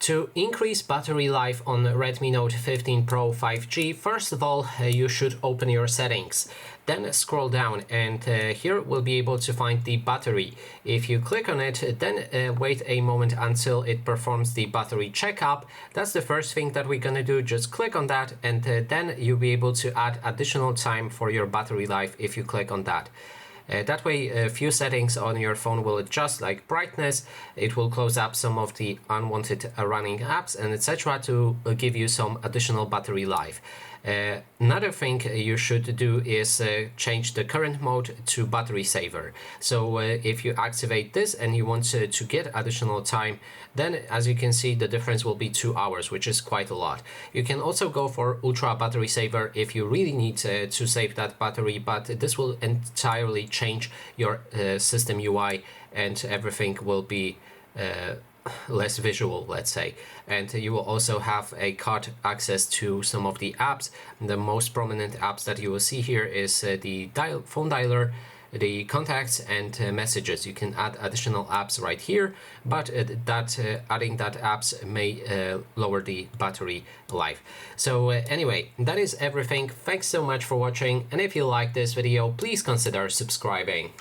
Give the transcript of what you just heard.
To increase battery life on Redmi Note 15 Pro 5G, first of all, you should open your settings. Then scroll down and here we'll be able to find the battery. If you click on it, then wait a moment until it performs the battery checkup. That's the first thing that we're gonna do. Just click on that and then you'll be able to add additional time for your battery life if you click on that. That way, a few settings on your phone will adjust, like brightness. It will close up some of the unwanted running apps and etc. to give you some additional battery life. Another thing you should do is change the current mode to battery saver. So if you activate this and you want to get additional time, then as you can see the difference will be 2 hours, which is quite a lot. You can also go for ultra battery saver if you really need to save that battery, but this will entirely change your system UI and everything will be less visual, let's say, and you will also have a cut access to some of the apps. The most prominent apps that you will see here is the phone dialer, the contacts and messages. You can add additional apps right here, but adding that apps may lower the battery life. So anyway, that is everything. Thanks so much for watching, and if you like this video, please consider subscribing.